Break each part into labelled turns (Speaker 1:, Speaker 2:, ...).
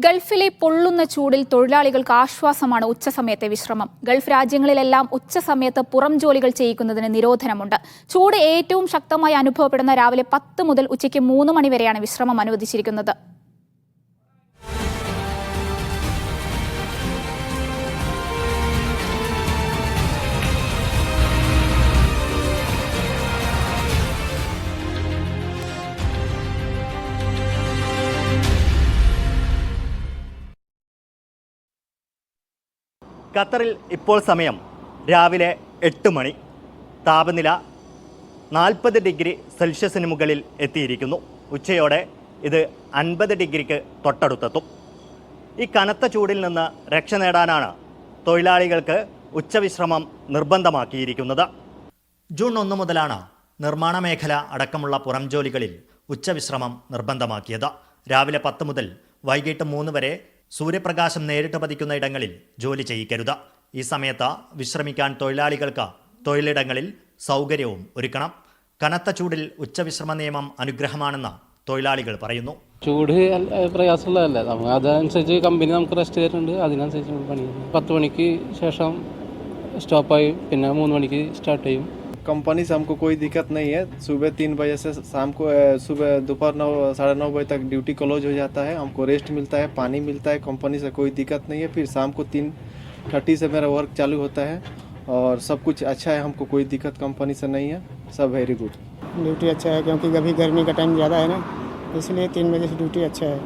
Speaker 1: ഗൾഫിലെ പൊള്ളുന്ന ചൂടിൽ തൊഴിലാളികൾക്ക് ആശ്വാസമാണ് ഉച്ചസമയത്തെ വിശ്രമം. ഗൾഫ് രാജ്യങ്ങളിലെല്ലാം ഉച്ചസമയത്ത് പുറം ജോലികൾ ചെയ്യിക്കുന്നതിന് നിരോധനമുണ്ട്. ചൂട് ഏറ്റവും ശക്തമായി അനുഭവപ്പെടുന്ന രാവിലെ 10 മുതൽ ഉച്ചയ്ക്ക് 3 മണി വരെയാണ് വിശ്രമം അനുവദിച്ചിരിക്കുന്നത്.
Speaker 2: ഖത്തറിൽ ഇപ്പോൾ സമയം രാവിലെ 8 മണി. താപനില 40 ഡിഗ്രി സെൽഷ്യസിന് മുകളിൽ എത്തിയിരിക്കുന്നു. ഉച്ചയോടെ ഇത് 50 ഡിഗ്രിക്ക് തൊട്ടടുത്തെത്തും. ഈ കനത്ത ചൂടിൽ നിന്ന് രക്ഷ നേടാനാണ് തൊഴിലാളികൾക്ക് ഉച്ചവിശ്രമം നിർബന്ധമാക്കിയിരിക്കുന്നത്. ജൂൺ 1 മുതലാണ് നിർമ്മാണ മേഖല അടക്കമുള്ള പുറം ജോലികളിൽ ഉച്ചവിശ്രമം നിർബന്ധമാക്കിയത്. രാവിലെ 10 മുതൽ വൈകിട്ട് 3 വരെ സൂര്യപ്രകാശം നേരിട്ട് പതിക്കുന്ന ഇടങ്ങളിൽ ജോലി ചെയ്യിക്കരുത്. ഈ സമയത്ത് വിശ്രമിക്കാൻ തൊഴിലാളികൾക്ക് തൊഴിലിടങ്ങളിൽ സൗകര്യവും ഒരുക്കണം. കനത്ത ചൂടിൽ ഉച്ചവിശ്രമ നിയമം അനുഗ്രഹമാണെന്ന് തൊഴിലാളികൾ പറയുന്നു.
Speaker 3: ചൂട് പ്രയാസമുള്ളതല്ലേ, നമുക്ക് അതനുസരിച്ച് കമ്പനി നമുക്ക് റെസ്റ്റ് തരുന്നുണ്ട്, അതിനനുസരിച്ച് പണി 10 മണിക്ക് ശേഷം സ്റ്റോപ്പായി, പിന്നെ 3 മണിക്ക് സ്റ്റാർട്ട് ചെയ്യും.
Speaker 4: कंपनी से हमको कोई दिक्कत नहीं है. सुबह 3 बजे से शाम को सुबह दोपहर 9 साढ़े 9 बजे तक ड्यूटी क्लोज हो जाता है. हमको रेस्ट मिलता है, पानी मिलता है. कंपनी से कोई दिक्कत नहीं है. फिर शाम को 3:30 से मेरा वर्क चालू होता है और सब कुछ अच्छा है. हमको कोई दिक्कत कंपनी से नहीं है. सब वेरी गुड.
Speaker 5: ड्यूटी अच्छा है क्योंकि अभी गर्मी का टाइम ज़्यादा है ना, इसलिए 3 बजे से ड्यूटी अच्छा है.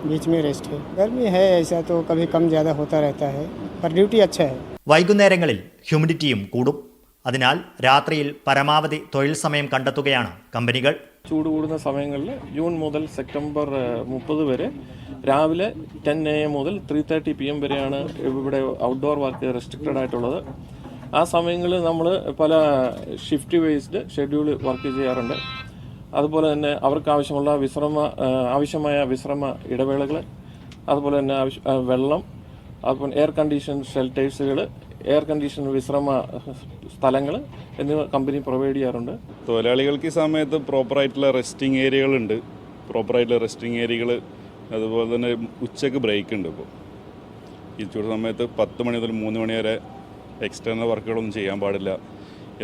Speaker 5: बीच में रेस्ट है. गर्मी है ऐसा तो कभी कम ज़्यादा होता रहता है, पर ड्यूटी अच्छा है.
Speaker 2: വൈകുന്നേരങ്ങളിൽ ഹ്യൂമിഡിറ്റിയും കൂടും. അതിനാൽ രാത്രിയിൽ പരമാവധി തൊഴിൽ സമയം കണ്ടെത്തുകയാണ് കമ്പനികൾ.
Speaker 6: ചൂട് കൂടുന്ന സമയങ്ങളിൽ ജൂൺ മുതൽ സെപ്റ്റംബർ 30 വരെ രാവിലെ 10 AM മുതൽ 3:30 PM വരെയാണ് ഇവിടെ ഔട്ട്ഡോർ വർക്ക് റെസ്ട്രിക്റ്റഡ് ആയിട്ടുള്ളത്. ആ സമയങ്ങളിൽ നമ്മൾ പല ഷിഫ്റ്റ് ബേസ്ഡ് ഷെഡ്യൂൾ വർക്ക് ചെയ്യാറുണ്ട്. അതുപോലെ തന്നെ അവർക്ക് ആവശ്യമായ വിശ്രമ ഇടവേളകൾ, അതുപോലെ തന്നെ വെള്ളം, അതുപോലെ എയർ കണ്ടീഷൻ ഷെൽട്ടേഴ്സുകൾ, എയർ കണ്ടീഷൻ വിശ്രമ സ്ഥലങ്ങൾ എന്നിവ കമ്പനി പ്രൊവൈഡ് ചെയ്യാറുണ്ട്.
Speaker 7: തൊഴിലാളികൾക്ക് ഈ സമയത്ത് പ്രോപ്പറായിട്ടുള്ള റെസ്റ്റിംഗ് ഏരിയകളുണ്ട്. അതുപോലെ തന്നെ ഉച്ചയ്ക്ക് ബ്രേക്ക് ഉണ്ട്. ഇപ്പോൾ ഈ ചൂട് സമയത്ത് 10 മണി മുതൽ 3 മണി വരെ എക്സ്റ്റേണൽ വർക്കുകളൊന്നും ചെയ്യാൻ പാടില്ല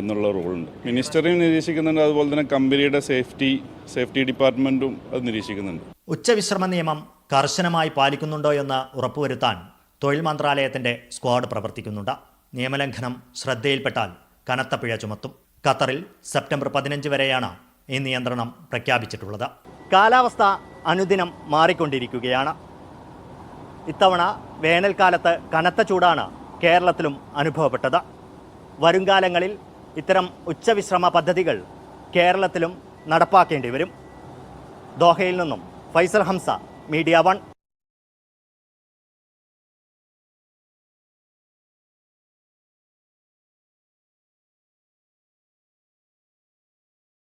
Speaker 7: എന്നുള്ള റൂളുണ്ട്. മിനിസ്റ്ററിയും നിരീക്ഷിക്കുന്നുണ്ട്, അതുപോലെ തന്നെ കമ്പനിയുടെ സേഫ്റ്റി ഡിപ്പാർട്ട്മെൻറ്റും അത് നിരീക്ഷിക്കുന്നുണ്ട്.
Speaker 2: ഉച്ചവിശ്രമ നിയമം കർശനമായി പാലിക്കുന്നുണ്ടോ എന്ന് ഉറപ്പുവരുത്താൻ തൊഴിൽ മന്ത്രാലയത്തിൻ്റെ സ്ക്വാഡ് പ്രവർത്തിക്കുന്നുണ്ട്. നിയമലംഘനം ശ്രദ്ധയിൽപ്പെട്ടാൽ കനത്ത പിഴ ചുമത്തും. ഖത്തറിൽ സെപ്റ്റംബർ 15 വരെയാണ് ഈ നിയന്ത്രണം പ്രഖ്യാപിച്ചിട്ടുള്ളത്. കാലാവസ്ഥ അനുദിനം മാറിക്കൊണ്ടിരിക്കുകയാണ്. ഇത്തവണ വേനൽക്കാലത്ത് കനത്ത ചൂടാണ് കേരളത്തിലും അനുഭവപ്പെട്ടത്. വരുംകാലങ്ങളിൽ ഇത്തരം ഉച്ചവിശ്രമ പദ്ധതികൾ കേരളത്തിലും നടപ്പാക്കേണ്ടി വരും. ദോഹയിൽ നിന്നും ഫൈസൽ ഹംസ, മീഡിയ 1.